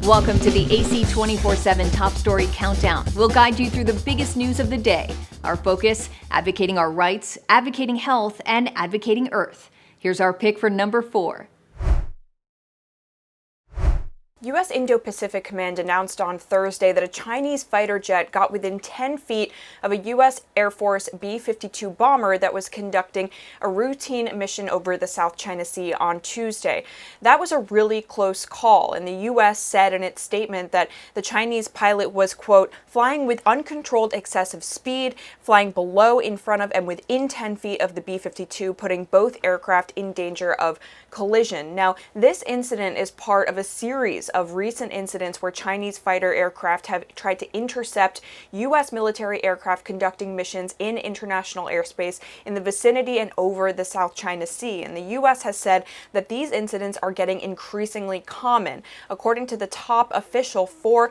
Welcome to the AC 24/7 Top Story Countdown. We'll guide you through the biggest news of the day. Our focus, advocating our rights, advocating health, and advocating Earth. Here's our pick for number 4. U.S. Indo-Pacific Command announced on Thursday that a Chinese fighter jet got within 10 feet of a U.S. Air Force B-52 bomber that was conducting a routine mission over the South China Sea on Tuesday. That was a really close call, and the U.S. said in its statement that the Chinese pilot was, quote, flying with uncontrolled excessive speed, flying below, in front of, and within 10 feet of the B-52, putting both aircraft in danger of collision. Now, this incident is part of a series of recent incidents where Chinese fighter aircraft have tried to intercept U.S. military aircraft conducting missions in international airspace in the vicinity and over the South China Sea. And the U.S. has said that these incidents are getting increasingly common. According to the top official for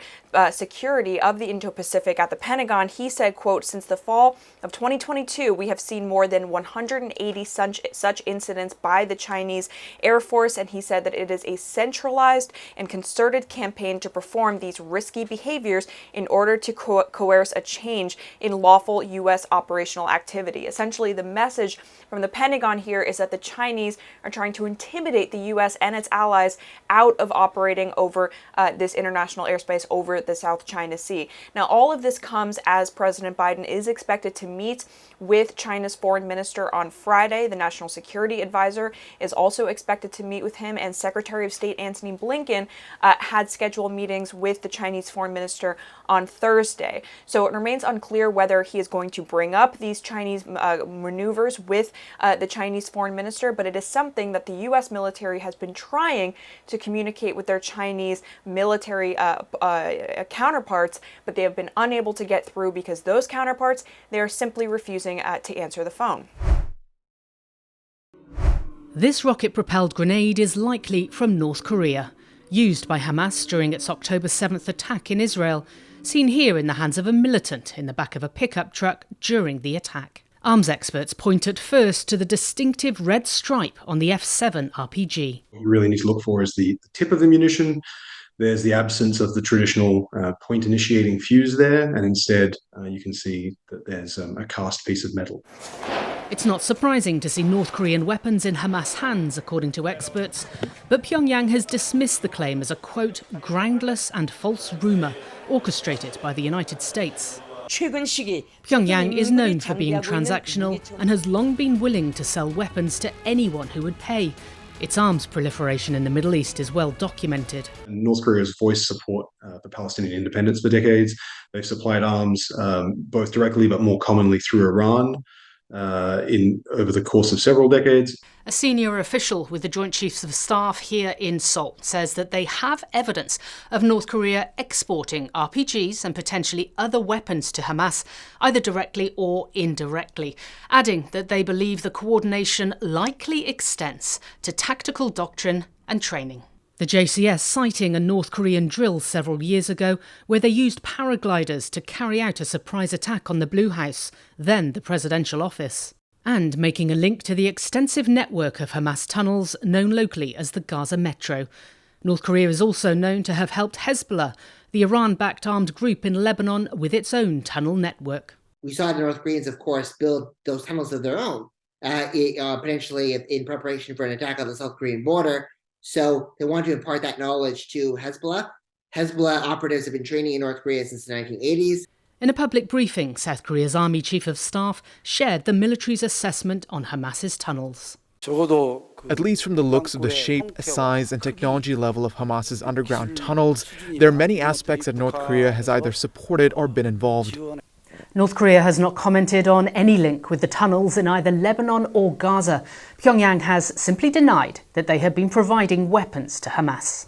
security of the Indo-Pacific at the Pentagon, he said, quote, since the fall of 2022, we have seen more than 180 such incidents by the Chinese Air Force, and he said that it is a centralized and concerted campaign to perform these risky behaviors in order to coerce a change in lawful U.S. operational activity. Essentially, the message from the Pentagon here is that the Chinese are trying to intimidate the U.S. and its allies out of operating over this international airspace over the South China Sea. Now, all of this comes as President Biden is expected to meet with China's foreign minister on Friday. The National Security Advisor is also expected to meet with him, and Secretary of State Antony Blinken had scheduled meetings with the Chinese foreign minister on Thursday. So it remains unclear whether he is going to bring up these Chinese maneuvers with the Chinese foreign minister, but it is something that the U.S. military has been trying to communicate with their Chinese military counterparts, but they have been unable to get through because those counterparts, they are simply refusing to answer the phone. This rocket-propelled grenade is likely from North Korea, used by Hamas during its October 7th attack in Israel, seen here in the hands of a militant in the back of a pickup truck during the attack. Arms experts point at first to the distinctive red stripe on the F-7 RPG. What you really need to look for is the tip of the munition. There's the absence of the traditional point-initiating fuse there, and instead you can see that there's a cast piece of metal. It's not surprising to see North Korean weapons in Hamas hands, according to experts, but Pyongyang has dismissed the claim as a, quote, groundless and false rumour orchestrated by the United States. Pyongyang is known for being transactional and has long been willing to sell weapons to anyone who would pay. Its arms proliferation in the Middle East is well documented. North Korea has voiced support for Palestinian independence for decades. They've supplied arms both directly but more commonly through Iran over the course of several decades. A senior official with the Joint Chiefs of Staff here in Seoul says that they have evidence of North Korea exporting RPGs and potentially other weapons to Hamas, either directly or indirectly, adding that they believe the coordination likely extends to tactical doctrine and training. The JCS citing a North Korean drill several years ago where they used paragliders to carry out a surprise attack on the Blue House, then the presidential office, and making a link to the extensive network of Hamas tunnels known locally as the Gaza Metro. North Korea is also known to have helped Hezbollah, the Iran-backed armed group in Lebanon, with its own tunnel network. We saw the North Koreans, of course, build those tunnels of their own, potentially in preparation for an attack on the South Korean border. So they want to impart that knowledge to Hezbollah. Hezbollah operatives have been training in North Korea since the 1980s. In a public briefing, South Korea's Army Chief of Staff shared the military's assessment on Hamas's tunnels. At least from the looks of the shape, size and technology level of Hamas's underground tunnels, there are many aspects that North Korea has either supported or been involved. North Korea has not commented on any link with the tunnels in either Lebanon or Gaza. Pyongyang has simply denied that they have been providing weapons to Hamas.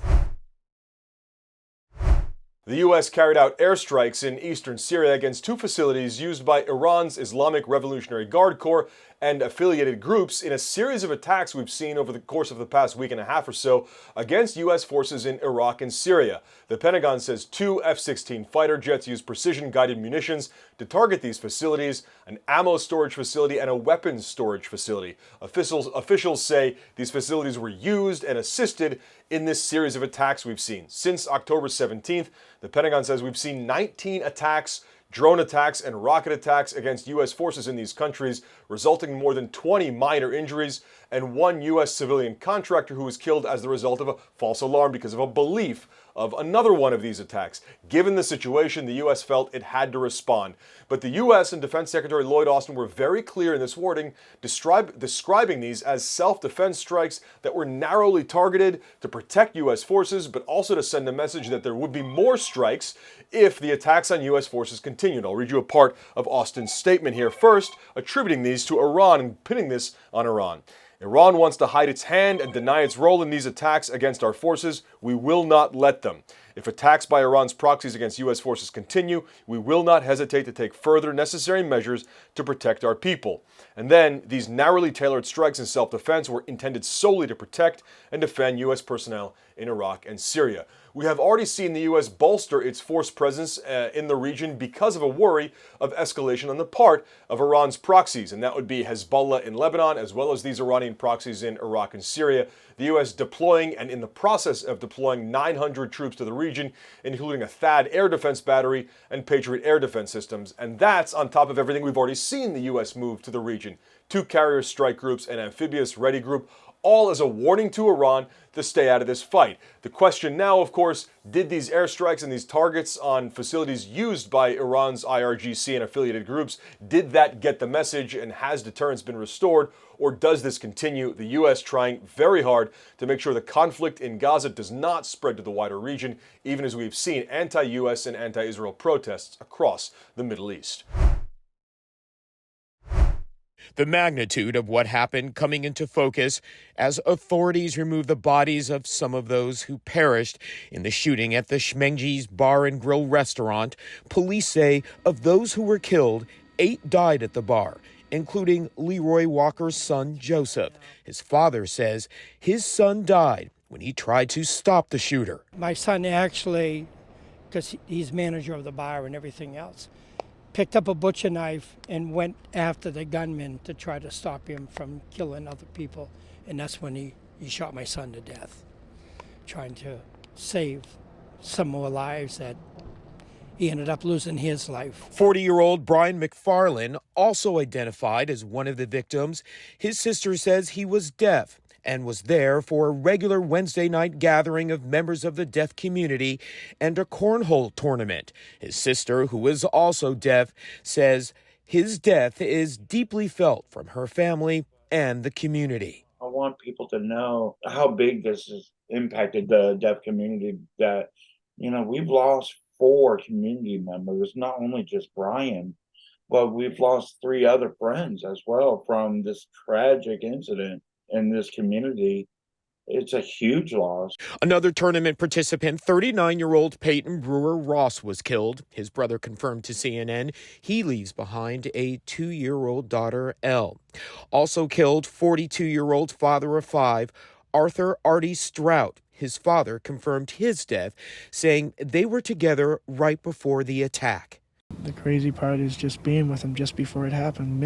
The U.S. carried out airstrikes in eastern Syria against 2 facilities used by Iran's Islamic Revolutionary Guard Corps and affiliated groups in a series of attacks we've seen over the course of the past week and a half or so against U.S. forces in Iraq and Syria. The Pentagon says 2 F-16 fighter jets used precision-guided munitions to target these facilities, an ammo storage facility, and a weapons storage facility. Officials say these facilities were used and assisted in this series of attacks we've seen. Since October 17th, the Pentagon says we've seen 19 attacks, drone attacks, and rocket attacks against U.S. forces in these countries, resulting in more than 20 minor injuries, and 1 U.S. civilian contractor who was killed as the result of a false alarm because of a belief of another one of these attacks. Given the situation, the U.S. felt it had to respond. But the U.S. and Defense Secretary Lloyd Austin were very clear in this wording, describing these as self-defense strikes that were narrowly targeted to protect U.S. forces, but also to send a message that there would be more strikes if the attacks on U.S. forces continued. I'll read you a part of Austin's statement here. First, attributing these to Iran and pinning this on Iran. Iran wants to hide its hand and deny its role in these attacks against our forces. We will not let them. If attacks by Iran's proxies against U.S. forces continue, we will not hesitate to take further necessary measures to protect our people. And then, these narrowly tailored strikes in self-defense were intended solely to protect and defend U.S. personnel in Iraq and Syria. We have already seen the U.S. bolster its force presence in the region because of a worry of escalation on the part of Iran's proxies, and that would be Hezbollah in Lebanon, as well as these Iranian proxies in Iraq and Syria. The U.S. deploying and in the process of deploying 900 troops to the region, including a THAAD air defense battery and Patriot air defense systems. And that's on top of everything we've already seen the U.S. move to the region. 2 carrier strike groups, an amphibious ready group, all as a warning to Iran to stay out of this fight. The question now, of course, did these airstrikes and these targets on facilities used by Iran's IRGC and affiliated groups, did that get the message, and has deterrence been restored, or does this continue? The U.S. trying very hard to make sure the conflict in Gaza does not spread to the wider region, even as we've seen anti-U.S. and anti-Israel protests across the Middle East. The magnitude of what happened coming into focus as authorities remove the bodies of some of those who perished in the shooting at the Schmengi's Bar and Grill restaurant. Police say of those who were killed, 8 died at the bar, including Leroy Walker's son, Joseph. His father says his son died when he tried to stop the shooter. My son actually, because he's manager of the bar and everything else, picked up a butcher knife and went after the gunman to try to stop him from killing other people. And that's when he shot my son to death, trying to save some more lives that he ended up losing his life. 40-year-old Brian McFarlane, also identified as one of the victims. His sister says he was deaf and was there for a regular Wednesday night gathering of members of the deaf community and a cornhole tournament. His sister, who is also deaf, says his death is deeply felt from her family and the community. I want people to know how big this has impacted the deaf community, that, we've lost 4 community members, not only just Brian, but we've lost 3 other friends as well from this tragic incident in this community. It's a huge loss. Another tournament participant, 39-year-old Peyton Brewer Ross, was killed. His brother confirmed to CNN he leaves behind a 2-year-old daughter, Elle. Also killed, 42-year-old father of 5, Arthur Artie Strout. His father confirmed his death, saying they were together right before the attack. The crazy part is just being with him just before it happened.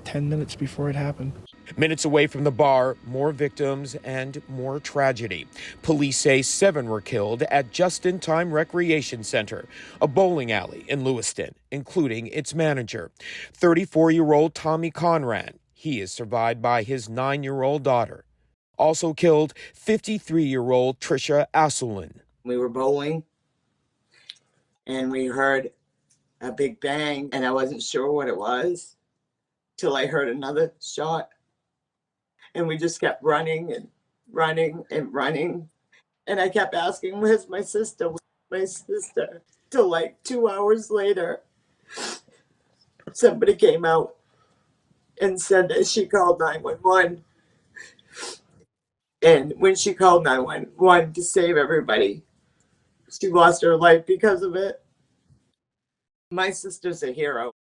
10 minutes before it happened. Minutes away from the bar, more victims and more tragedy. Police say 7 were killed at Just-in-Time Recreation Center, a bowling alley in Lewiston, including its manager, 34-year-old Tommy Conrad. He is survived by his 9-year-old daughter. Also killed, 53-year-old Tricia Asselin. We were bowling, and we heard a big bang, and I wasn't sure what it was till I heard another shot. And we just kept running and running and running. And I kept asking, where's my sister? Where's my sister? Till like 2 hours later, somebody came out and said that she called 911. And when she called 911 to save everybody, she lost her life because of it. My sister's a hero.